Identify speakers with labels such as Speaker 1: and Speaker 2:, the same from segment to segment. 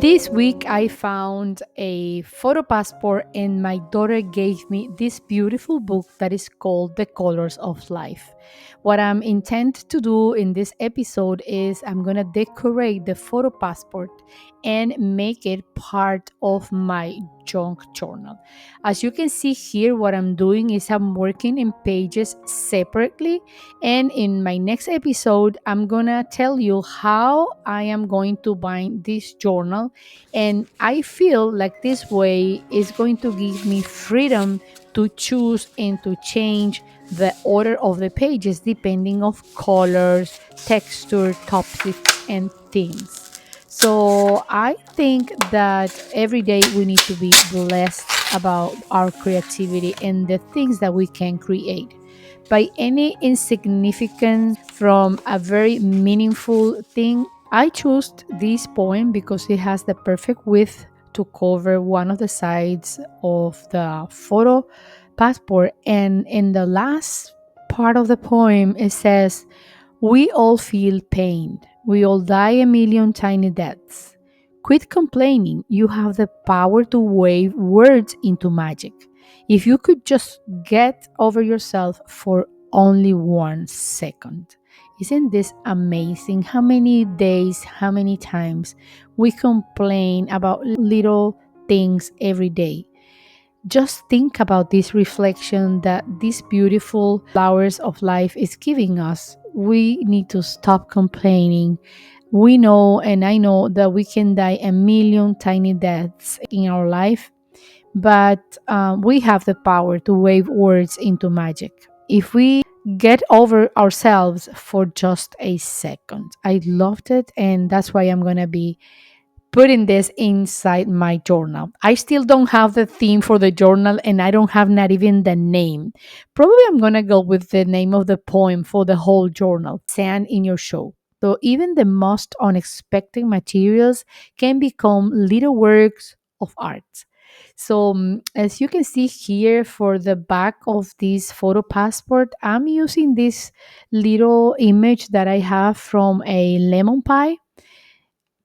Speaker 1: This week, I found a photo passport, and my daughter gave me this beautiful book that is called The Colors of Life. What I'm intent to do in this episode is I'm gonna decorate the photo passport and make it part of my junk journal. As you can see here, what I'm doing is I'm working in pages separately, and in my next episode, I'm gonna tell you how I am going to bind this journal. And I feel like this way is going to give me freedom to choose and to change the order of the pages depending of colors, texture, topics, and themes. So I think that every day we need to be blessed about our creativity and the things that we can create by any insignificance from a very meaningful thing. I chose this poem because it has the perfect width to cover one of the sides of the photo passport. And in the last part of the poem, it says, "We all feel pain. We all die a million tiny deaths. Quit complaining. You have the power to wave words into magic. If you could just get over yourself for only 1 second." Isn't this amazing? How many days, how many times we complain about little things every day? Just think about this reflection that these beautiful flowers of life is giving us. We need to stop complaining. We know, and I know, that we can die a million tiny deaths in our life, but we have the power to wave words into magic. If we get over ourselves for just a second. I loved it, and that's why I'm going to be putting this inside my journal. I still don't have the theme for the journal, and I don't have not even the name. Probably I'm going to go with the name of the poem for the whole journal, Sand in Your Show. So even the most unexpected materials can become little works of art. So, as you can see here for the back of this photo passport, I'm using this little image that I have from a lemon pie,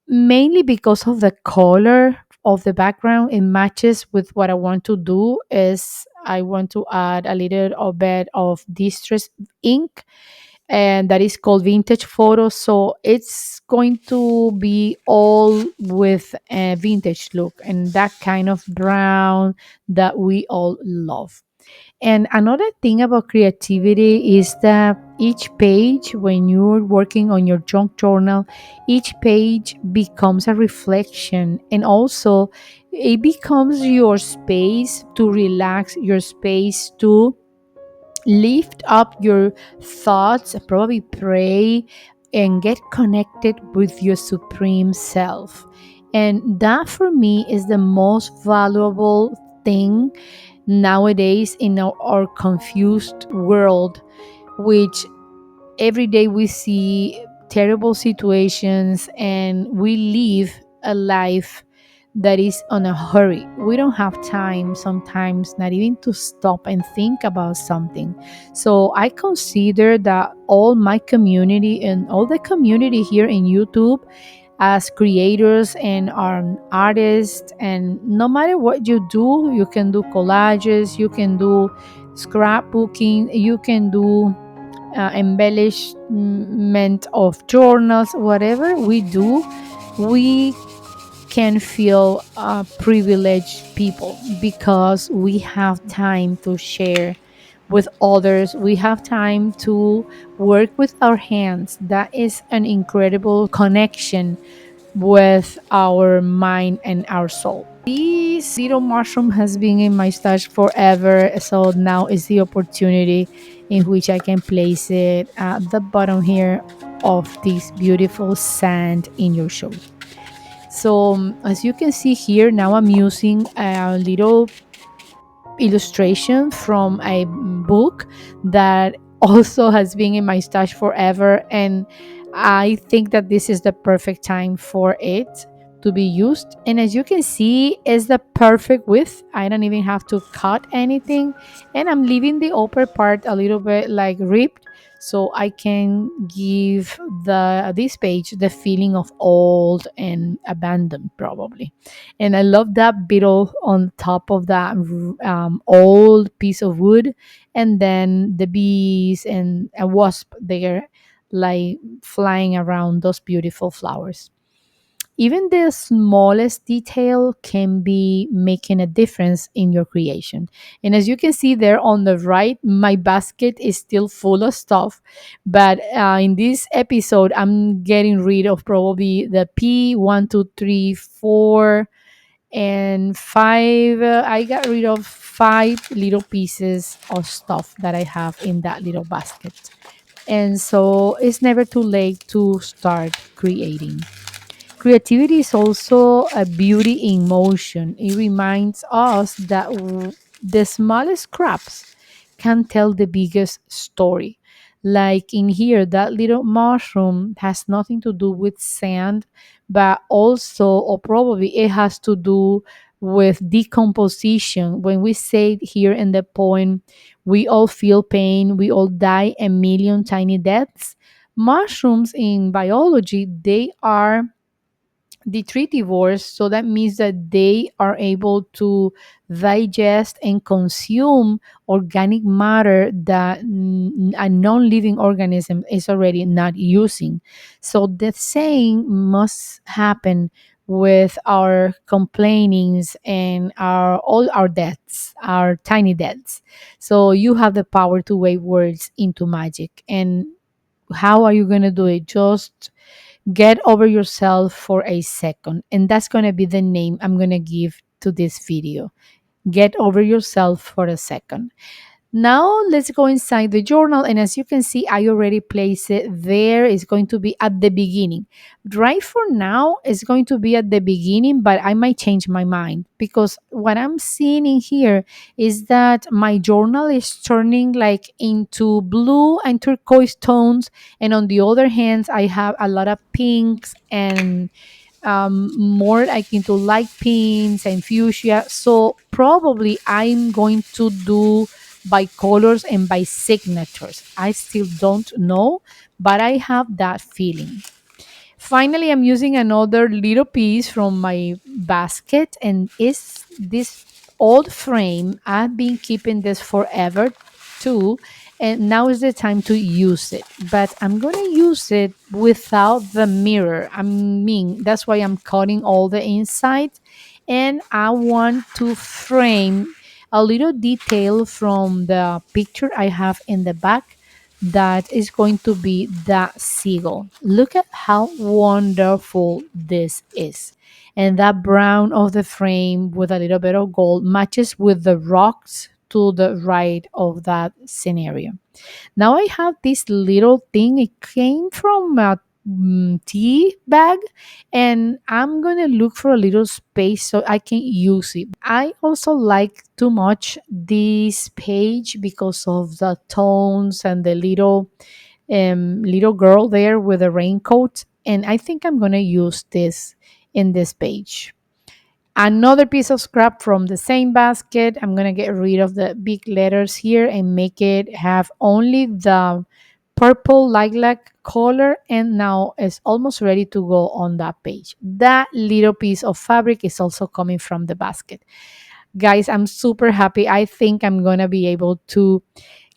Speaker 1: mainly because of the color of the background. It matches with what I want to do. Is I want to add a little of bit of distress ink, and that is called vintage photo. So it's going to be all with a vintage look and that kind of brown that we all love. And another thing about creativity is that each page, when you're working on your junk journal, each page becomes a reflection, and also it becomes your space to relax, your space to lift up your thoughts, probably pray, and get connected with your supreme self. And that for me is the most valuable thing nowadays in our confused world, which every day we see terrible situations and we live a life that is on a hurry. We don't have time sometimes, not even to stop and think about something. So I consider that all my community and all the community here in YouTube, as creators and artists, and no matter what you do, you can do collages, you can do scrapbooking, you can do embellishment of journals. Whatever we do, we can feel privileged people because we have time to share with others. We have time to work with our hands. That is an incredible connection with our mind and our soul. This little mushroom has been in my stash forever, so now is the opportunity in which I can place it at the bottom here of this beautiful sand in your show. So, as you can see here, now I'm using a little illustration from a book that also has been in my stash forever, and I think that this is the perfect time for it to be used. And as you can see, it's the perfect width. I don't even have to cut anything. And I'm leaving the upper part a little bit like ripped, so I can give the this page the feeling of old and abandoned probably. And I love that beetle on top of that old piece of wood, and then the bees and a wasp there like flying around those beautiful flowers. Even the smallest detail can be making a difference in your creation. And as you can see there on the right, my basket is still full of stuff. But in this episode, I'm getting rid of probably the P1, 2, 3, 4, and 5. I got rid of 5 little pieces of stuff that I have in that little basket. And so it's never too late to start creating. Creativity is also a beauty in motion. It reminds us that the smallest scraps can tell the biggest story. Like in here, that little mushroom has nothing to do with sand, but also, or probably it has to do with decomposition. When we say here in the poem, we all feel pain, we all die a million tiny deaths. Mushrooms in biology, they are detritivores, so that means that they are able to digest and consume organic matter that a non-living organism is already not using. So the same must happen with our complainings and our all our deaths, our tiny deaths. So you have the power to wave words into magic. And how are you going to do it? Just get over yourself for a second. And that's going to be the name I'm going to give to this video. Get over yourself for a second. Now let's go inside the journal, and as you can see, I already placed it there. It's going to be at the beginning. Right for now, it's going to be at the beginning, but I might change my mind because what I'm seeing in here is that my journal is turning like into blue and turquoise tones, and on the other hand, I have a lot of pinks and more like into light pinks and fuchsia. So probably I'm going to do by colors and by signatures. I still don't know, but I have that feeling. Finally, I'm using another little piece from my basket, and it's this old frame. I've been keeping this forever too, and now is the time to use it. But I'm gonna use it without the mirror. I mean, that's why I'm cutting all the inside, and I want to frame a little detail from the picture I have in the back. That is going to be that seagull. Look at how wonderful this is. And that brown of the frame with a little bit of gold matches with the rocks to the right of that scenario. Now I have this little thing. It came from a tea bag, and I'm gonna look for a little space so I can use it. I also like too much this page because of the tones and the little girl there with a raincoat, and I think I'm gonna use this in this page. Another piece of scrap from the same basket. I'm going to get rid of the big letters here and make it have only the purple lilac color, and now it's almost ready to go on that page. That little piece of fabric is also coming from the basket. Guys, I'm super happy. I think I'm going to be able to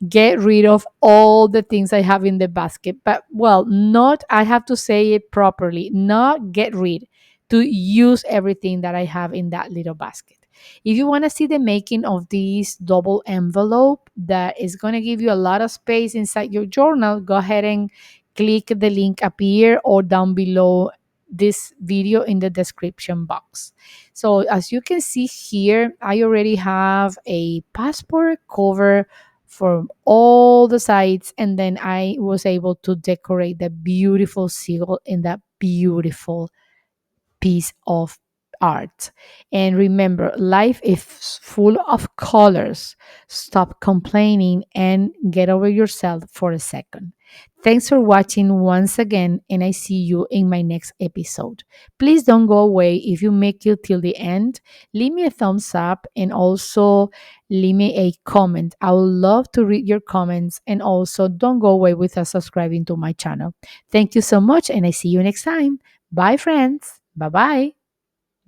Speaker 1: get rid of all the things I have in the basket. But well, not, I have to say it properly, not get rid, to use everything that I have in that little basket. If you want to see the making of this double envelope that is going to give you a lot of space inside your journal, go ahead and click the link up here or down below this video in the description box. So as you can see here, I already have a passport cover from all the sides, and then I was able to decorate the beautiful seal in that beautiful piece of art. And remember, life is full of colors. Stop complaining and get over yourself for a second. Thanks for watching once again, and I see you in my next episode. Please don't go away. If you make it till the end, leave me a thumbs up and also leave me a comment. I would love to read your comments, and also don't go away without subscribing to my channel. Thank you so much, and I see you next time. Bye, friends. Bye bye.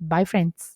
Speaker 1: Bye, friends.